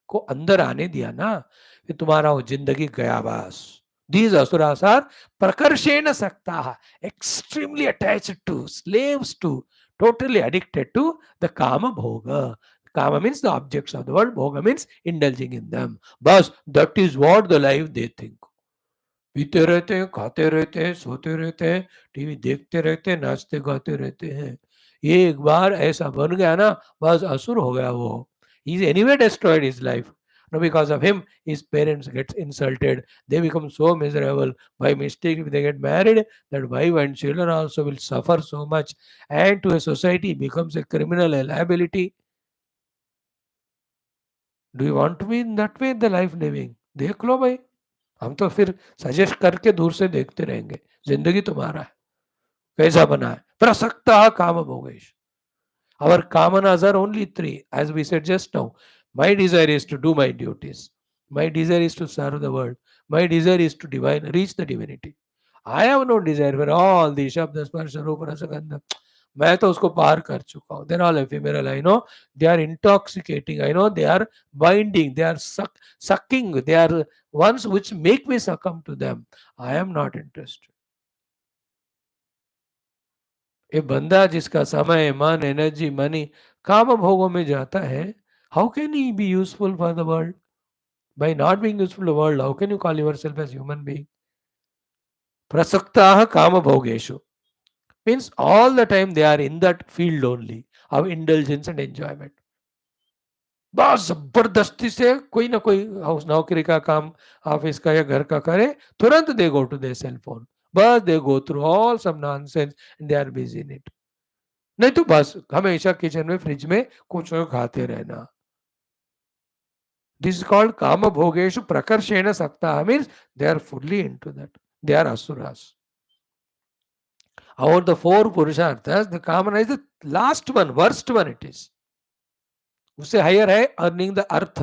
को अंदर आने दिया ना, फिर तुम्हारा वो जिंदगी गया बस. These asuras are prakarshena saktaha, extremely attached to, slaves to, totally addicted to the kama bhoga. Kama means the objects of the world, bhoga means indulging in them. Bas, that is what the life they think. पीते रहते हैं, खाते रहते हैं, सोते रहते हैं, TV देखते रहते हैं, नाचते गाते रहते हैं. एक बार ऐसा बन गया ना, बस असुर हो गया वो. He is anyway destroyed his life. No, because of him, his parents get insulted. They become so miserable. By mistake, if they get married, that wife and children also will suffer so much. And to a society, becomes a criminal, a liability. Do you want to be in that way in the life living? देख लो भाई. हम तो फिर suggest करके दूर से देखते रहेंगे. जिंदगी तुम्हारा है, कैसा बना है. प्रसक्ता काम भोगेश. Our kamanas are only three, as we said just now. My desire is to do my duties. My desire is to serve the world. My desire is to reach the divinity. I have no desire for all the shabda sparsha rupa rasa gandha. मैं तो उसको पार कर चुका हूँ. They're all ephemeral. I know they are intoxicating. I know they are binding. They are sucking. They are ones which make me succumb to them. I am not interested. ये बंदा जिसका समय, मन, एनर्जी, मनी काम भोगों में जाता है, how can he be useful for the world? By not being useful to the world, how can you call yourself as human being? प्रसक्ताः काम भोगेषु means all the time they are in that field only of indulgence and enjoyment. बस जबरदस्ती से कोई ना कोई house नौकरी का काम, ऑफिस का या घर का करे, तुरंत they go to their cell phone. बस they go through all some nonsense and they are busy in it. नहीं तो बस हमेशा किचन में, फ्रिज में कुछ खाते रहना. दिस इज कॉल्ड काम भोगेशु प्रकर्षेण सक्ता means they are fully into that. They are asuras. Out the four पुरुषार्थs, the kamana is the last one, worst one it is. उससे हायर है earning the earth.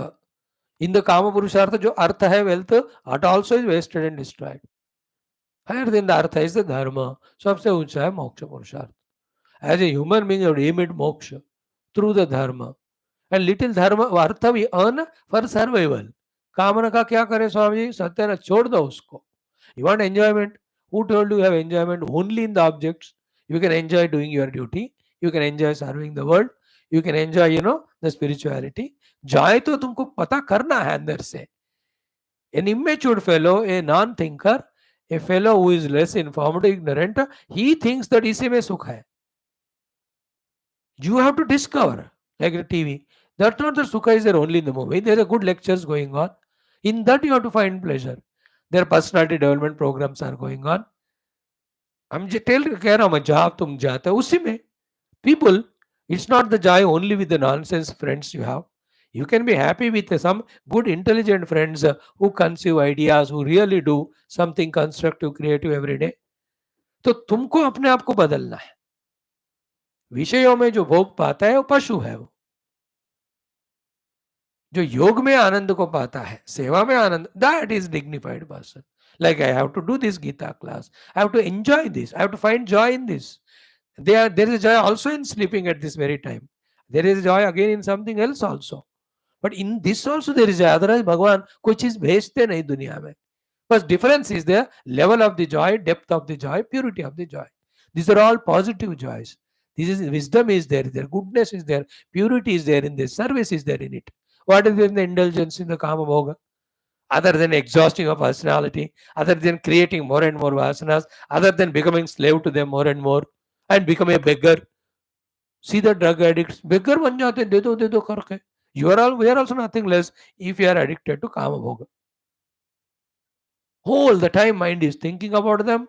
In the काम पुरुषार्थ जो अर्थ है, wealth, it also is wasted and destroyed. Higher than the artha is the dharma. सबसे ऊंचा है मोक्ष पुरुषार्थ. As a human being, you aim at moksha through the dharma. And little dharma artha we earn for survival. कामना का क्या करे स्वामी जी? सत्य छोड़ दो उसको. You want enjoyment? Who told you have enjoyment only in the objects? You can enjoy doing your duty. You can enjoy serving the world. You can enjoy, the spirituality. Joy तो तुमको पता करना है अंदर से. An immature fellow, a non-thinker, a fellow who is less informed, ignorant, he thinks that इसी में सुख है. You have to discover, like a TV. That's not the sukha is there only in the movie. There are good lectures going on. In that you have to find pleasure. Their personality development programs are going on. I'm just कह रहा हूँ, जहाँ तुम जाते हो उसी में. People, it's not the joy only with the nonsense friends you have. You can be happy with some good intelligent friends who conceive ideas, who really do something constructive, creative every day. तो तुमको अपने आप को बदलना है. विषयों में जो भोग पाता है वो पशु है. वो जो योग में आनंद को पाता है, सेवा में आनंद, that is dignified person. Like I have to do this Geetha class. I have to enjoy this. I have to find joy in this. There is a joy also in sleeping at this very time. There is joy again in something else also. But in this also there is joy. Otherwise भगवान कोई चीज भेजते नहीं दुनिया में. But difference is the level of the joy, depth of the joy, purity of the joy. These are all positive joys. This is wisdom is there, goodness is there, purity is there in this, service is there in it. What is in the indulgence in the kama bhoga? Other than exhausting of personality, other than creating more and more vasanas, other than becoming slave to them more and more, and become a beggar. See the drug addicts, beggar ban jate, de do karke. We are also nothing less if you are addicted to kama bhoga. All the time mind is thinking about them,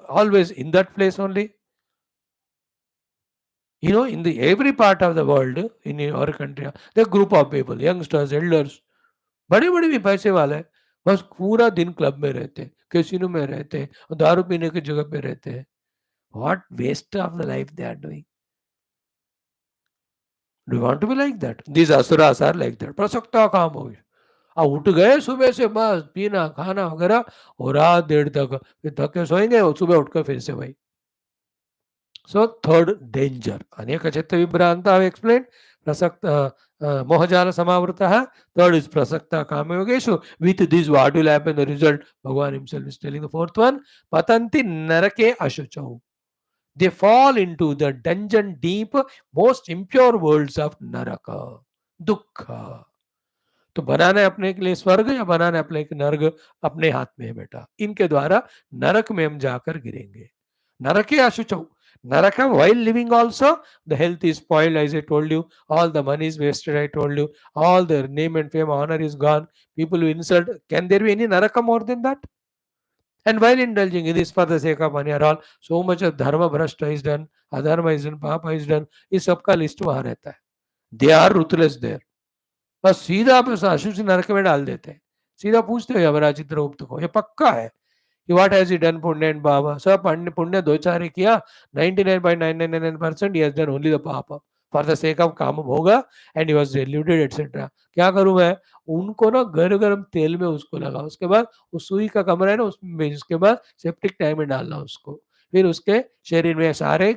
always in that place only. In the every part of the world, in our country, there are group of people, youngsters, elders, बड़े बड़े भी पैसे वाले हैं, बस पूरा दिन club में रहते हैं, कैसीनो में रहते हैं, दारू पीने की जगह पे रहते हैं. What waste of the life they are doing. Do you want to be like that? These asuras are like that. प्रसक्ता काम हो गया. उठ गए सुबह से, बस पीना खाना वगैरह, और रात देर तक फिर थके सोएंगे और सुबह उठकर फिर से वही. So third danger. Aneka chitta vibranta I have explained. Prasakta mohajala samavritah. Third is prasakta kamayogeshu. With this what will happen? The result, Bhagavan himself is telling the fourth one. Patanti narake ashuchau. They fall into the dungeon deep, most impure worlds of naraka. Dukkha. तो बनाना है अपने के लिए स्वर्ग या बनाना है अपने के नरक, अपने हाथ में है बेटा. इनके द्वारा नरक में हम जाकर गिरेंगे. नरके अशुचौ. Naraka, while living also, the health is spoiled, as I told you. All the money is wasted, I told you. All the name and fame, honor is gone. People who insult. Can there be any Naraka more than that? And while indulging in this for the sake of money or all, so much of dharma bhrashta is done, adharma is done, papa is done. इस सबका list वहां रहता है. They are ruthless there. बस सीधा आप आशुष नरक में डाल देते हैं. सीधा पूछते हो यमराज चित्रगुप्त को, ये पक्का है कि व्हाट हैज ही डन पुण्य एंड पाप. सब पुण्य दो चार ही किया. 99.999% he has done only the papa for the sake of काम भोगा and he was deluded etc. क्या करूं मैं? उनको ना गरम तेल में उसको लगा, उसके बाद उस सुई का कमरा है ना उसमें, उसके बाद सेप्टिक टैंक में डालना उसको, फिर उसके शरीर में सारे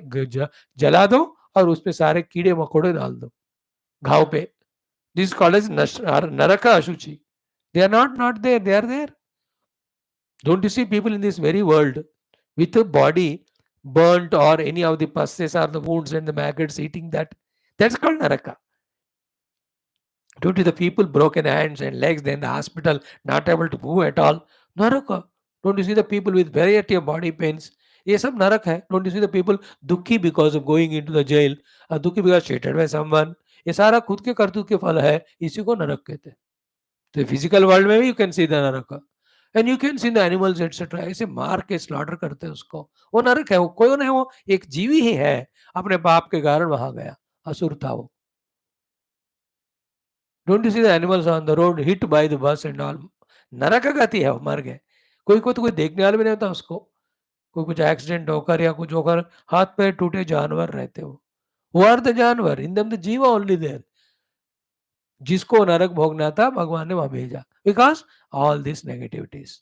जला दो और उस पे सारे कीड़े मकोड़े डाल दो घाव पे. दिस कॉल्ड एज नरका अशुचि. They are not there, they are there. Don't you see people in this very world with a body burnt or any of the pusses or the wounds and the maggots eating that? That's called Naraka. Due to the people broken hands and legs, then the hospital not able to move at all. Naraka. Don't you see the people with variety of body pains? ये सब नरक है. Don't you see the people दुखी because of going into the jail, दुखी because cheated by someone? ये सारा खुद के करतूत के फल है. इसी को नरक कहते हैं. तो फिजिकल वर्ल्ड में भी यू कैन सी द नरक and you can see the animals etcetera. ऐसे मार के स्लॉटर करते हैं उसको. वो नरक है. वो कोई नहीं, वो एक जीवी ही है. अपने पाप के कारण वहां गया, असुर था वो. Don't you see the animals on the road hit by the bus and all. नरक गति है, वो मर गए. कोई को तो कोई देखने वाला भी नहीं होता उसको. कोई कुछ एक्सीडेंट होकर या कुछ होकर हाथ पैर टूटे जानवर रहते हो. वो आर द जानवर इन दम द जीवा ओनली देयर. जिसको नरक भोगना था भगवान ने वहां भेजा. Because all this negativities.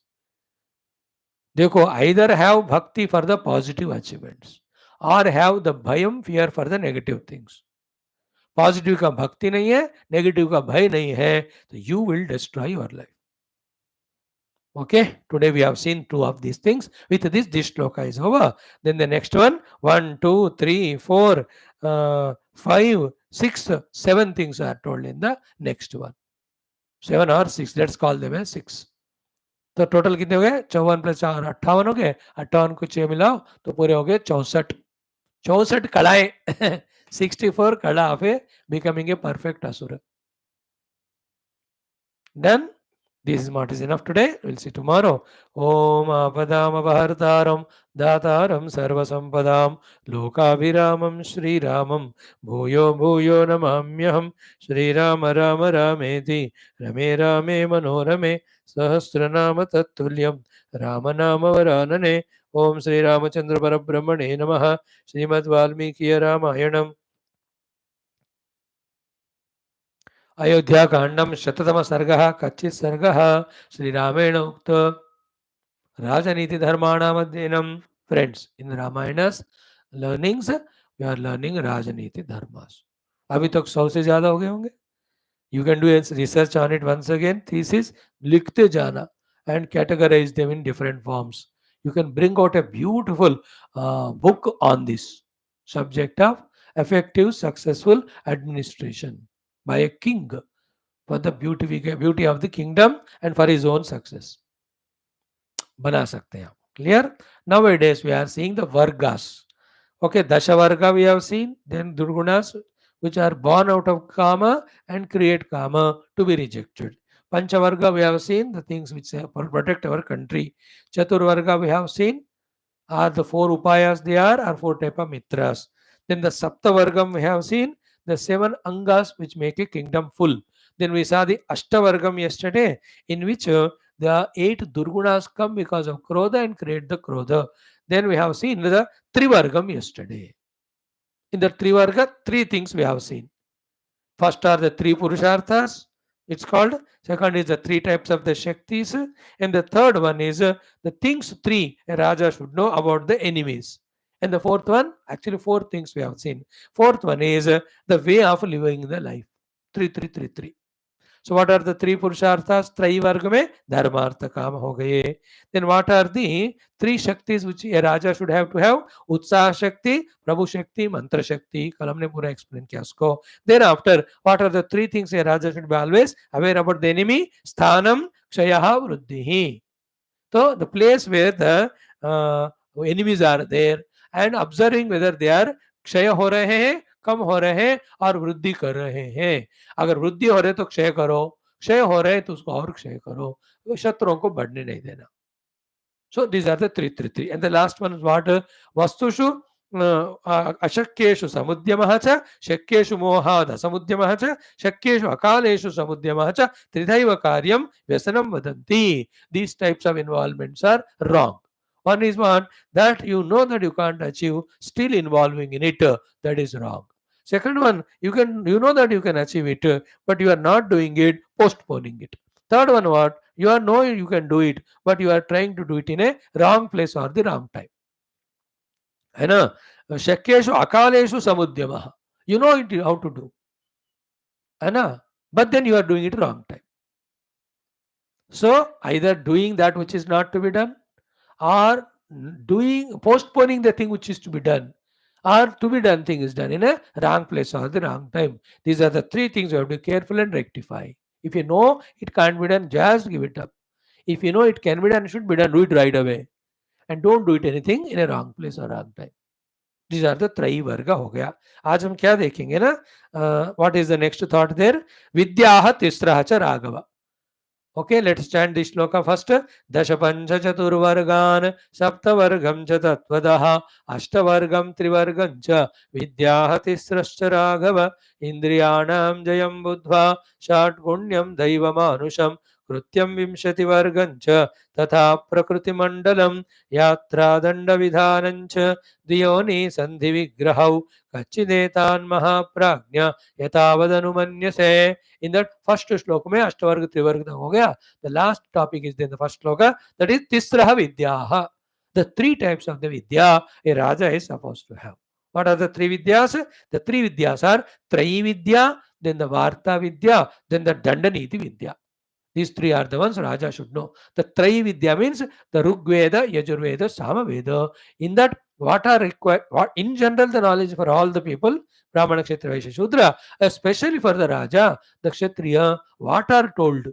देखो, आइदर हैव भक्ति फॉर द पॉजिटिव अचीवमेंट्स और हैव द भयम fear for the negative things. Positive का भक्ति नहीं है, नेगेटिव का भय नहीं है, तो you will destroy your life. Okay, today we have seen two of these things. With this shloka is over. Then the next one, 1, 2, 3, 4, 5, 6, 7 things are told in the next one. 7 or 6, let's call them as 6. तो total कितने हो गए? 54 plus 4 58 हो गए. 58 को 6 मिलाओ तो पूरे हो गए 64. 64 कड़ाएं. 64 कड़ा of a becoming a perfect asura. Done. This is what is enough today. We'll see tomorrow. Om Apadam Abhartaram Dataram Sarvasampadam Lokaviramam Sri Ramam Bhuyo Bhuyo Namamyaham Sri Rama Rama Rameti Rame Rame Manorame Sahasranama Tattuliyam Ramanama Varanane. Om Sri Ramachandra Parabrahmane Namaha. Srimad Valmiki Ramayanam. Ayodhya कांडम शततम सर्ग कच्चित् सर्ग श्री रामेण उक्त राजनीति धर्माणाम अध्ययनम. Friends, in Ramayana's learnings we are learning राजनीति धर्मास. अभी तक 100 से ज्यादा हो गए होंगे. You can do research on it once again. Thesis लिखते जाना and categorise them in different forms. You can bring out a beautiful book on this subject of effective successful administration by a king for the beauty of the kingdom and for his own success. बना सकते हैं आप. Clear? Nowadays we are seeing the vargas. Okay, dasha varga we have seen. Then durgunas which are born out of kama and create kama to be rejected. Pancha varga we have seen, the things which protect our country. Chatur varga we have seen are the 4 upayas they are 4 type of mitras. Then the Sapta Vargam we have seen, the 7 Angas which make a kingdom full. Then we saw the Ashta Vargam yesterday, in which the 8 Durgunas come because of Krodha and create the Krodha. Then we have seen the Trivargam yesterday. In the Trivarga, 3 things we have seen. First are the 3 Purusharthas, it's called. Second is the 3 types of the Shaktis. And the third one is the things 3 a Raja should know about the enemies. And the fourth one, actually 4 things we have seen. Fourth one is the way of living the life. 3, 3, 3, 3. So what are the 3 Purusharthas? Trayi Varga mein Dharma Artha Kama ho gaye. Then what are the 3 Shaktis which a Raja should have to have? Utsaha Shakti, Prabhu Shakti, Mantra Shakti. Kal humne pura explain kiya usko. Thereafter, what are the 3 things a Raja should be always aware about the enemy? Sthanam, Kshayaha, Vruddhihi. So the place where the enemies are there, and observing whether they are क्षय हो रहे हैं, कम हो रहे हैं और वृद्धि कर रहे हैं. अगर वृद्धि हो रहे तो क्षय करो, क्षय हो रहे तो उसको और क्षय करो, शत्रुओं को बढ़ने नहीं देना. So these are the three. And the last one is what? Vastushu अशक्येषु समुद्यमः च शक्येषु मोहाद असमुद्यमः च शक्येषु अकालेषु समुद्यमः च त्रिधैव कार्यं व्यसनं वदन्ति. These types of involvements are wrong. One is one that you know that you can't achieve, still involving in it, that is wrong. Second one, you know that you can achieve it, but you are not doing it, postponing it. Third one, what? You are know you can do it, but you are trying to do it in a wrong place or the wrong time. है ना. शक्येषु अकालेषु समुद्यमः, you know it how to do, है ना, but then you are doing it wrong time. So either doing that which is not to be done, or postponing the thing which is to be done, or to be done thing is done in a wrong place or the wrong time. These are the three things you have to be careful and rectify. If you know it can't be done, just give it up. If you know it can be done, should be done, do it right away, and don't do it anything in a wrong place or wrong time. These are the त्रयी वर्ग हो गया. आज हम क्या देखेंगे ना, what is the next thought there? विद्याः तिस्रः च Raghav. Okay, let's stand this shloka first. दशपञ्च चतुर्वर्गान् सप्तवर्गं च तत्त्वतः अष्टवर्गं त्रिवर्गं च विद्याः तिस्रश्च राघव इन्द्रियाणां जयं बुद्ध्वा षट्गुण्यं दैवमानुषं कृत्यं विंशतिवर्गं च तथा प्रकृतिमण्डलं यात्रादण्डविधानं च द्वियोनि सन्धिविग्रहौ कच्चिदेतान् महाप्राज्ञ यतावदनुमन्यसे. In that first shloka में अष्टवर्ग त्रिवर्ग हो गया. The last topic is in the first shloka, that is tisraha vidyaha, the three types of the vidya a raja is supposed to have. What are the three vidyas? The three vidyas are trayi vidya, then the varta vidya, then the dandaniti vidya. These three are the ones Raja should know. The Trayi Vidya means the Rigveda, Yajurveda, Samaveda. In that, what are required, what in general the knowledge for all the people, Brahmana, Kshatriya, Vaishya, Shudra, especially for the Raja, the Kshatriya, what are told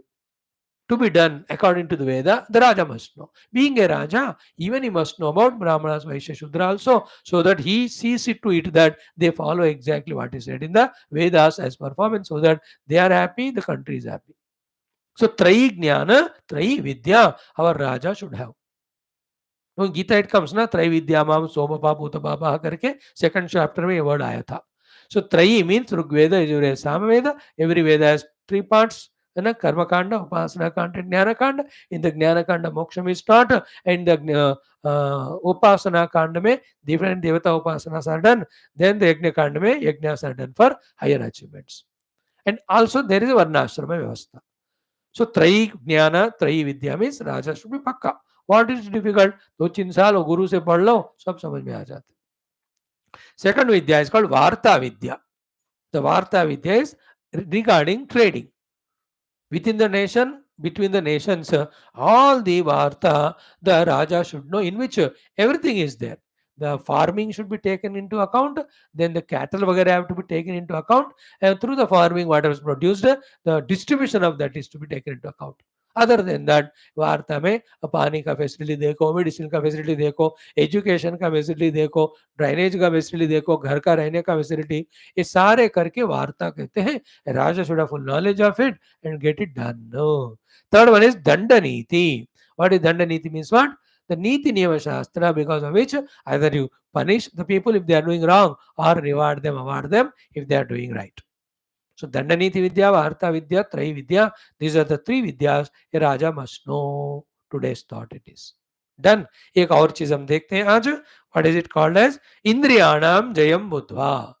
to be done according to the Veda, the Raja must know. Being a Raja, even he must know about Brahmanas, Vaishya, Shudra also, so that he sees it to it that they follow exactly what is said in the Vedas as performance, so that they are happy, the country is happy. So Trayi Jnana, Trayi Vidya, our Raja should have. When Geetha it comes na, Trayi Vidya Mam Somapa Bhutapapa करके second chapter में ये word आया था. So Trayi means Rigveda, Yajurveda, Samaveda. Every Veda has three parts. Karma Kanda, Upasana Kanda, and Jnana Kanda. In the Jnana Kanda, Moksha is taught, and the Upasana Kanda में different Devata Upasanas are done. Then the Yajna Kanda में Yajnas are done for higher achievements. And also there is a Varnashrama Vyavastha. So Trayi Jnana, Trayi Vidya means Raja should be pakka. What is difficult? 2-3 साल हो गुरु से पढ़ लो, सब समझ में आ जाते. Second Vidya is called Varta Vidya. The Varta Vidya is regarding trading. Within the nation, between the nations, all the Varta, the Raja should know, in which everything is there. The farming should be taken into account, then the cattle वगैरह have to be taken into account, and through the farming whatever is produced, the distribution of that is to be taken into account. Other than that, वार्ता में पानी का facility देखो, medicine का facility देखो, education का facility देखो, ड्राइनेज का फैसिलिटी देखो, घर का रहने का फैसिलिटी, ये सारे करके वार्ता कहते हैं. राजा should have full knowledge of it and get it done. No. Third one is Dandaniti. What is Dandaniti means what? The Niti Niyama Shastra, because of which either you punish the people if they are doing wrong, or reward them, award them if they are doing right. So Dandaniti Vidya, Varta Vidya, Trayi Vidya, these are the three Vidyas a Raja must know. Today's thought it is. Done. एक और चीज हम देखते हैं आज. What is it called as? Indriyanam Jayam Buddhva.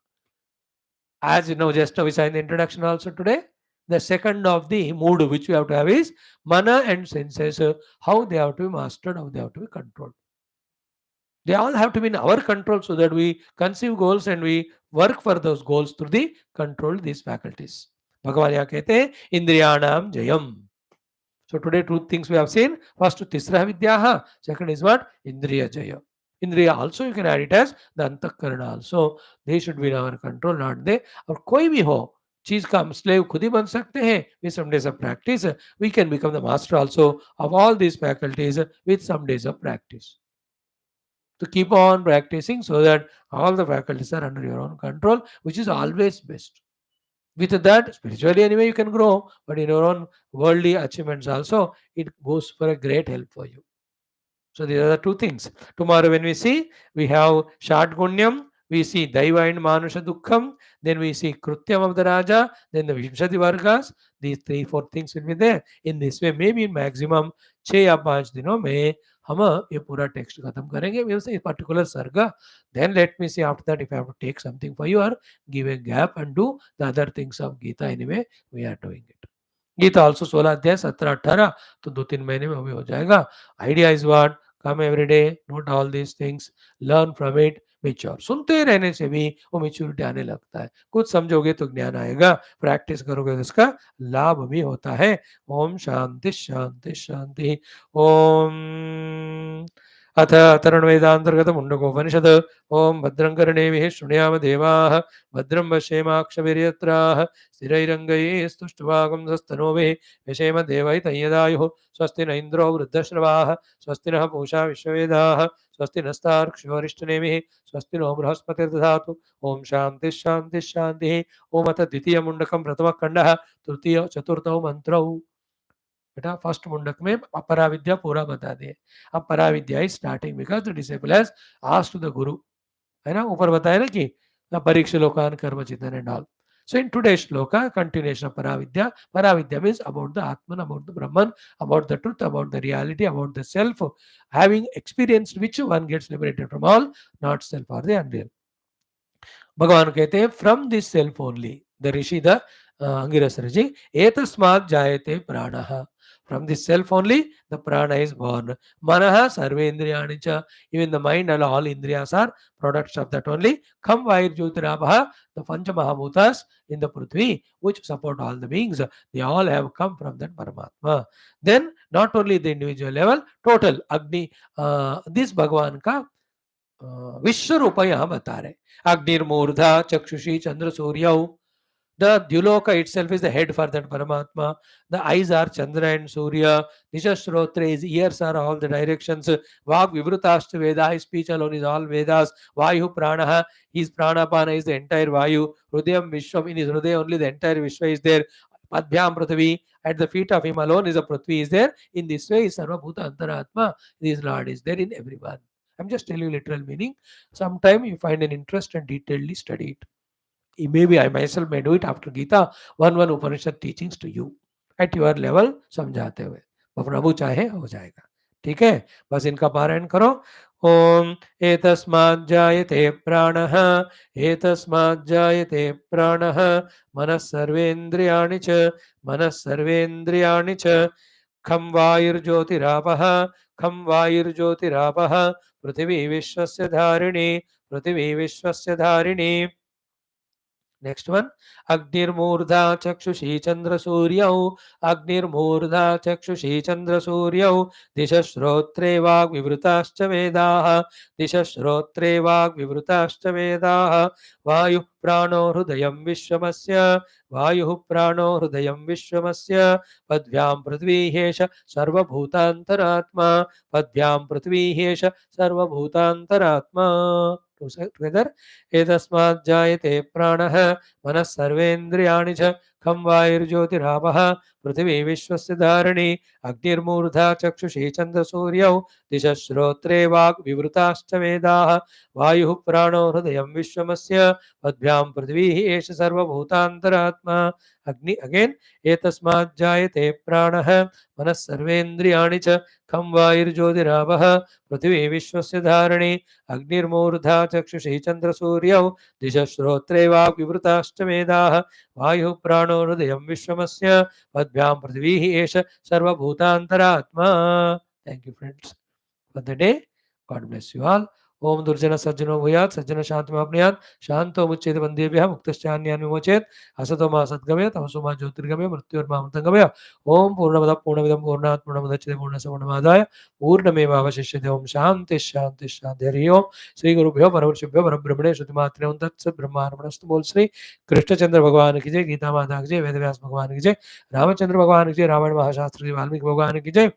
As you know, just now we saw in the introduction also today, the second of the mood which we have to have is mana and senses, how they have to be mastered, how they have to be controlled. They all have to be in our control so that we conceive goals and we work for those goals through the control these faculties. Bhagavan यहाँ कहते हैं इंद्रियाणाम Jayam. So today two things we have seen. First tisra vidyaha. Second is what? Indriya jaya. Indriya also you can add it as the antakarana also. They should be in our control, not they. और कोई भी हो चीज का हम slave खुद ही बन सकते हैं. With some days of practice, we can become the master also of all these faculties with some days of practice. to keep on practicing so that all the faculties are under your own control, which is always best. With that, spiritually anyway you can grow, but in your own worldly achievements also, it goes for a great help for you. So these are the two things. Tomorrow when we see, we have Shatgunyam, we see Daiva and Manusha Dukkham, then we see Krutyam of the Raja, then the Vimshati Vargas. These three, four things will be there. In this way, maybe maximum 6 या 5 दिनों में हम ये पूरा text खत्म करेंगे. We will say particular sarga. Then let me see after that if I have to take something for you or give a gap and do the other things of Gita. Anyway, we are doing it. Gita also 16 adhyaya 17-18 तो 2-3 महीने में वो भी हो जाएगा. Idea is what, come every day, note all these things, learn from it, mature. सुनते रहने से भी वो मेच्योरिटी आने लगता है. कुछ समझोगे तो ज्ञान आएगा, प्रैक्टिस करोगे तो इसका लाभ भी होता है. ओम शांति शांति शांति. ओम अथ अतर्वेदांतर्गत मुंडकोपनिषद. ओम भद्रं कर्णेभिः शृणुयाम देवाः, भद्रं पश्येमाक्षभिर्यत्राः स्थिरैरङ्गैस्तुष्टुवागुंसस्तनूभिः व्यशेम देवैतय्यदायुः. स्वस्ति न इन्द्रो वृद्धश्रवाः, स्वस्ति नः पूषा विश्ववेदाः, स्वस्ति नस्तार्क्ष्योरिष्टनेमिः, स्वस्ति नो बृहस्पतिर्दधातु. ओम शांति शांति शांति. ओम अथ द्वितीय मुंडकं प्रथम खंडः तृतीय चतुर्थौ मंत्रौ. बेटा फर्स्ट मुंडक में अपरा विद्या पूरा बता दिए. अब परा विद्या is starting because the disciple has asked to the guru, है ना. ऊपर बताया ना कि परीक्ष लोकान कर्म चिंतन and all. So in today's shloka, continuation of Paravidya. Paravidya means about the Atman, about the Brahman, about the truth, about the reality, about the self, having experienced which one gets liberated from all, not self or the unreal. भगवान कहते हैं from this self only, the rishi the Angiras rishi, एतस्मात् जायते प्राणः. From this self only the prana is born. Manaha sarvendriyani cha. Even the mind and all indriyas are products of that only. Kham vair jyotirabha, the pancha mahabhutas in the prithvi which support all the beings, they all have come from that Paramatma. Then not only the individual level, total Agni, this Bhagavan ka विश्व रूप यहाँ बता रहे. अग्निर्मूर्धा चक्षुषी चंद्र सूर्यौ. The Dyuloka itself is the head for that Paramatma. The eyes are Chandra and Surya. Nishashrotre, his ears are all the directions. Vag Vivrutascha Veda, his speech alone is all Vedas. Vayu Pranaha, his Pranapana is the entire Vayu. Hrudayam Vishwam, in his Hruday only the entire Vishwa is there. Padbhyam Prithvi, at the feet of him alone is a Prithvi is there. In this way, Sarva Bhuta Antaratma, this Lord is there in everyone. I'm just telling you literal meaning. Sometime you find an interest and detailedly study it. Maybe I myself may do it after Gita, one Upanishad teachings to you at your level समझाते हुए. प्रभु चाहे हो जाएगा. ठीक है, बस इनका पारायण करो. ओम एतस्मात् जायते प्राणः, एतस्मात् जायते प्राणः, मनः सर्वेन्द्रियाणि च, मनः सर्वेन्द्रियाणि च. खं वायुर्ज्योतिरापः, खं वायुर्ज्योतिरापः, पृथिवी विश्वस्य धारिणी, पृथिवी विश्वस्य धारिणी. Next one, Agnirmurdha Chakshushi Chandra Suryau, Agnirmurdha Chakshushi Chandra Suryau, Dishashrotre Vag Vivrutascha Vedaha, Dishashrotre Vag Vivrutascha Vedaha, Vayu Prano Hrudayam Vishwamasya, Vayu Prano Hrudayam Vishwamasya, Padvyam Prithvi Hesha Sarva Bhutantaratma, Padvyam Prithvi Hesha Sarva Bhutantaratma. Together, एतस्मात् जायते प्राणः, मनः सर्वेन्द्रियाणि च. खं वायुर्ज्योतिरापः, पृथिवी विश्वस्य धारिणी. अग्निर्मूर्धा चक्षुषी चन्द्रसूर्यौ, दिशश्रोत्रे वाग् विवृताश्च वेदाः. वायुः प्राणो हृदयं विश्वमस्य, पद्भ्यां पृथिवी एष सर्वभूतान्तरात्मा. अग्नि अगेन, एतस्मात् जायते प्राणः, मनः सर्वेन्द्रियाणि च. खं वायुर्ज्योतिरापः, पृथिवी विश्वस्य धारिणी. अग्निर्मूर्धा चक्षुषी चन्द्रसूर्यौ, दिशश्रोत्रे वाग् विवृताश्च वेदाः. वायुः प्राणो हृदयं विश्वमस्य, पद्भ्यां पृथिवी एष सर्वभूतान्तरात्मा. Thank you friends for the day. God bless you all. ओम दुर्जन सज्जनो भूयात्, सज्जन शांतिमाप्नुयात्, शांतो मुच्येत बन्धेभ्यः, मुक्तश्चान्यान् विमोचयेत्. असतो मा सद्गमय, तमसो मा ज्योतिर्गमय, मृत्योर्मामृतं गमय. ओम पूर्णमदः पूर्णमिदं पूर्णात् पूर्णमुदच्यते पूर्णस्य पूर्णमादाय पूर्णमेवावशिष्यते. ओम शांति शांति शांति. हरि ओम. श्री गुरुभ्यो परमर्षिभ्यो परब्रह्मणे श्रुतिमात्रे ओम तत्सत् ब्रह्मार्पणस्तु. बोल श्री कृष्णचंद्र भगवान की जय, गीता माता की जय, वेदव्यास भगवान की जय, रामचंद्र भगवान की जय, रामायण महाशास्त्री वाल्मीकि भगवान की जय,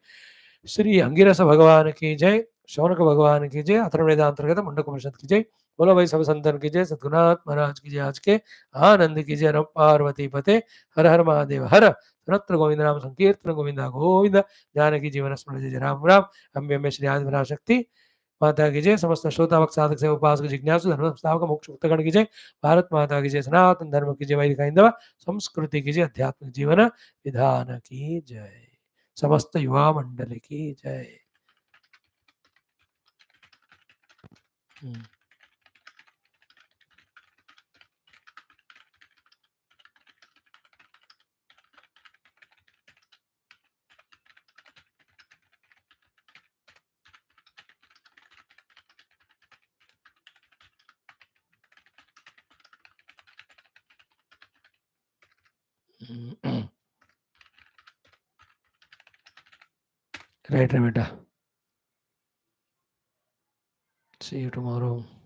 श्री अंगिरस भगवान की जय, शौनक भगवान की जय। अथर्ववेद अंतर्गत मुंडक उपनिषद की जय। बोलो भाई सब संतन की जय। सद्गुरुनाथ महाराज की जय। आज के आनंद की जय। नमः पार्वती पते हर हर महादेव हर। सर्वत्र गोविंद नाम संकीर्तन गोविंदा गोविंद। जानकी जीवन स्मरण जय राम राम। अम्बे अम्बे श्री आदि पराशक्ति माता की जय। समस्त श्रोता भक्त साधक से उपासक जिज्ञासु धर्म संस्थापक मोक्ष मुक्तगण की जय। भारत माता की जय। सनातन धर्म की जय। वैदिक हिंदव संस्कृति की जय। आध्यात्मिक जीवन विधान की जय। समस्त युवा मंडल की जय। Right, Ramita. See you tomorrow.